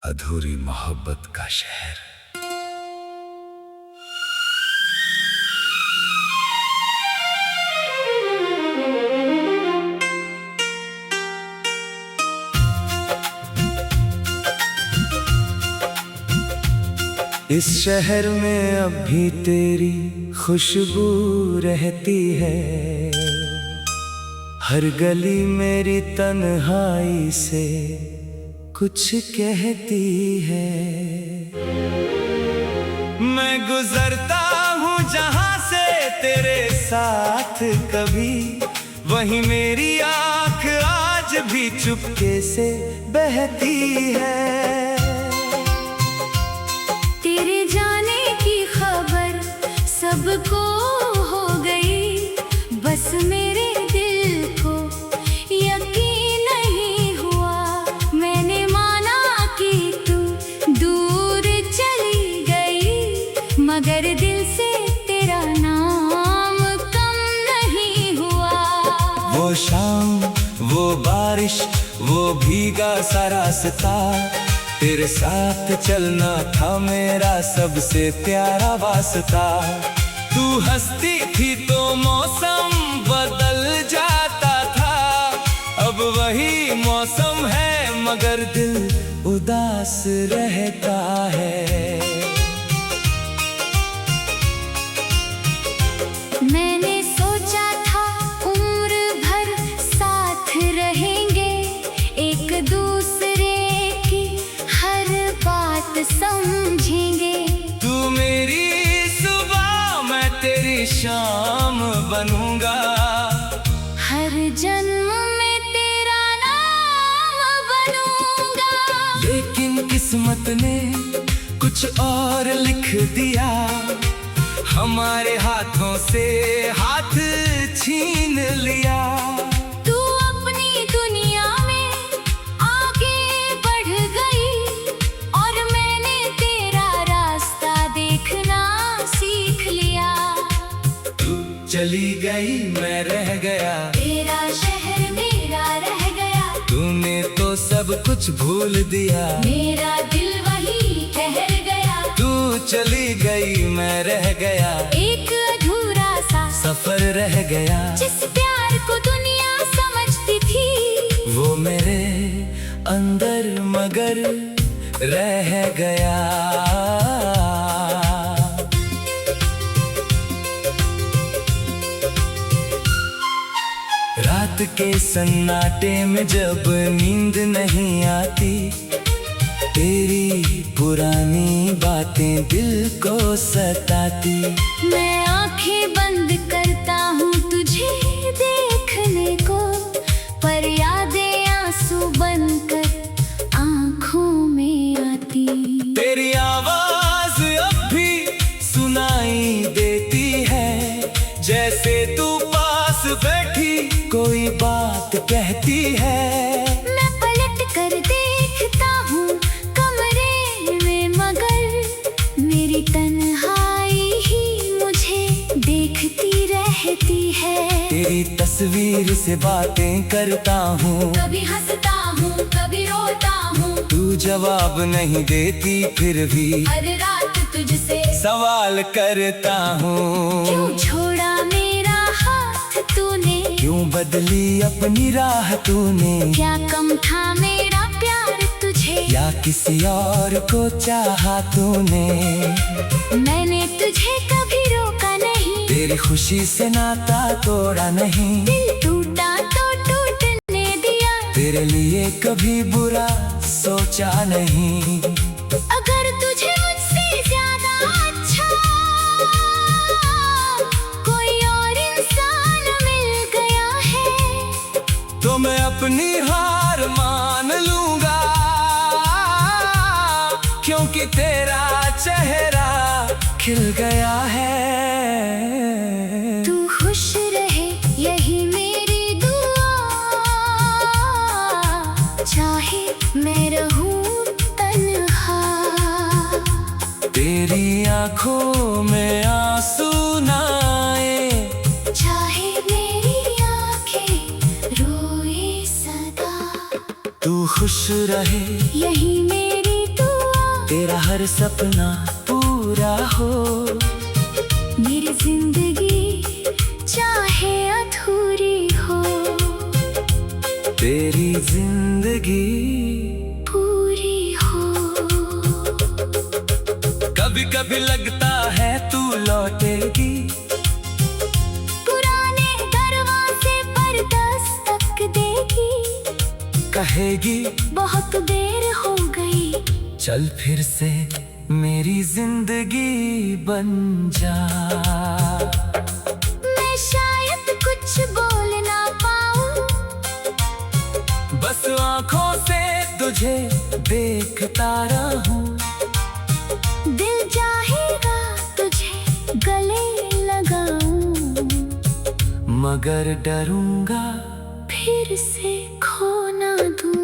अधूरी मोहब्बत का शहर। इस शहर में अब भी तेरी खुशबू रहती है। हर गली मेरी तन्हाई से कुछ कहती है। मैं गुजरता हूँ जहाँ से तेरे साथ कभी, वहीं मेरी आँख आज भी चुपके से बहती है। तेरे जाने की खबर सबको हो गई, बस मेरे दिल को यकीन नहीं हुआ। मैंने माना कि तू दूर चली गई, मगर दिल से तेरा नाम कम नहीं हुआ। वो शाम, वो बारिश, वो भीगा सा रास्ता, तेरे साथ चलना था मेरा सबसे प्यारा वास्ता। तू हंसती थी तो मौसम बदल जाता था, अब वही मौसम है मगर दिल उदास रहता है। मैंने सोचा था उम्र भर साथ रहेंगे, एक दूसरे की हर बात समझेंगे। तू मेरी सुबह, मैं तेरी शाम बनूंगा। हर जन्म में तेरा नाम बनूंगा। लेकिन किस्मत ने कुछ और लिख दिया, हमारे हाथों से हाथ छीन लिया। तू अपनी दुनिया में आगे बढ़ गई और मैंने तेरा रास्ता देखना सीख लिया। तू चली गई, मैं रह गया, तेरा शहर मेरा रह गया। तूने तो सब कुछ भूल दिया, मेरा दिल वही ठहर गया। तू चली गई, मैं रह गया, एक अधूरा सा सफर रह गया। जिस प्यार को दुनिया समझती थी, वो मेरे अंदर मगर रह गया। रात के सन्नाटे में जब नींद नहीं आती, तेरी पुरानी बातें दिल को सताती। मैं आंखें बंद करता हूँ तुझे देखने को, पर यादें आंसू बनकर आंखों में आती। तेरी आवाज अब भी सुनाई देती है, जैसे तू पास बैठी कोई बात कहती है। मैं पलट कर देखता हूँ कमरे में, मगर मेरी तन्हाई ही मुझे देखती रहती है। तेरी तस्वीर से बातें करता हूँ, कभी हंसता हूँ कभी रोता हूँ, तू जवाब नहीं देती फिर भी हर रात तुझसे सवाल करता हूँ। क्यों छोड़ा मेरा हाथ तूने, क्यों बदली अपनी राह तूने, क्या कम था मेरा प्यार तुझे, या किसी और को चाहा तूने। मैंने तुझे कभी रोका नहीं, तेरी खुशी से नाता तोड़ा नहीं, दिल टूटा तो टूटने दिया। तेरे लिए कभी बुरा सोचा नहीं। अगर तुझे मुझसे ज्यादा अच्छा कोई और इंसान मिल गया है, तो मैं अपनी हार मान लूंगा, क्योंकि तेरा चेहरा खिल गया है। तू खुश रहे यही मेरी दुआ, चाहे मैं रहूं तन्हा। तेरी आंखों में आंसू ना आए, चाहे मेरी आंखें रोए सदा। तू खुश रहे यही मेरी हर सपना पूरा हो। मेरी जिंदगी चाहे अधूरी हो, तेरी जिंदगी पूरी हो। कभी कभी लगता है तू लौटेगी, पुराने दरवाजे पर दस्तक देगी, कहेगी बहुत देर हो गई, चल फिर से मेरी जिंदगी बन जा। मैं शायद कुछ बोल ना पाऊं, बस आंखों से तुझे देखता रहूं। दिल चाहेगा तुझे गले लगाऊं, मगर डरूंगा फिर से खो ना दूं।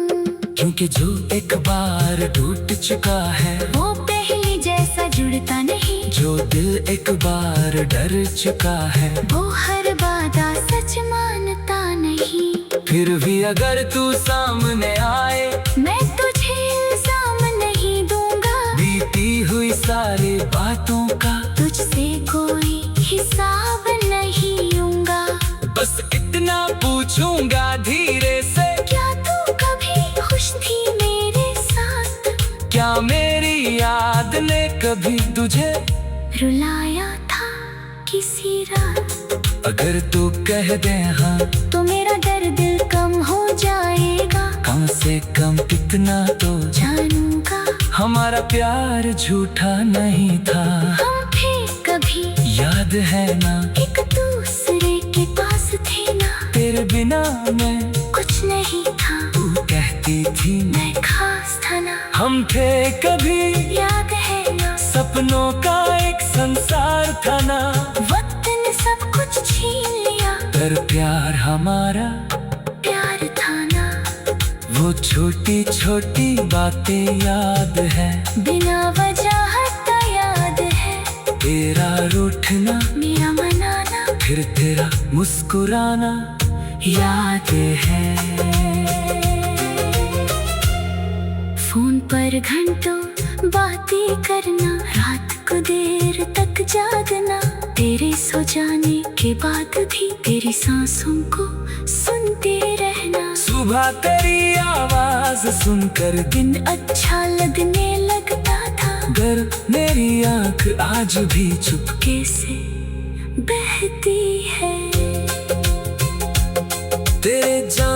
क्योंकि जो एक बार टूट चुका है, वो पहले जैसा जुड़ता नहीं। जो दिल एक बार डर चुका है, वो हर वादा सच मानता नहीं। फिर भी अगर तू सामने आए, मैं तुझे इल्जाम नहीं दूंगा, बीती हुई सारी बातों का तुझसे कोई हिसाब नहीं लूंगा। बस इतना पूछूंगा धीरे से, क्या तू कभी खुश थी मेरे साथ? क्या मेरी याद ने कभी तुझे रुलाया था किसी रात? अगर तू कह दे हाँ, तो मेरा दर्द कम हो जाएगा। कम से कम इतना तो जानूंगा हमारा प्यार झूठा नहीं था। हम थे कभी, याद है ना, एक दूसरे के पास थे ना। तेरे बिना मैं कुछ नहीं था, तू कहती थी मैं खास था ना। हम थे कभी, याद है ना, सपनों का एक संसार था ना। वक्त ने सब कुछ छीन लिया, पर प्यार हमारा प्यार था ना। वो छोटी छोटी बातें याद है, बिना वजह का याद है। तेरा रूठना, मेरा मनाना, फिर तेरा मुस्कुराना याद है। फोन पर घंटों बातें करना, रात को देर तक जागना। तेरे सो जाने के बाद भी तेरी सांसों को सुनते रहना। सुबह तेरी आवाज सुनकर दिन अच्छा लगने लगता था, गर मेरी आंख आज भी चुपके से बहती है। तेरे जान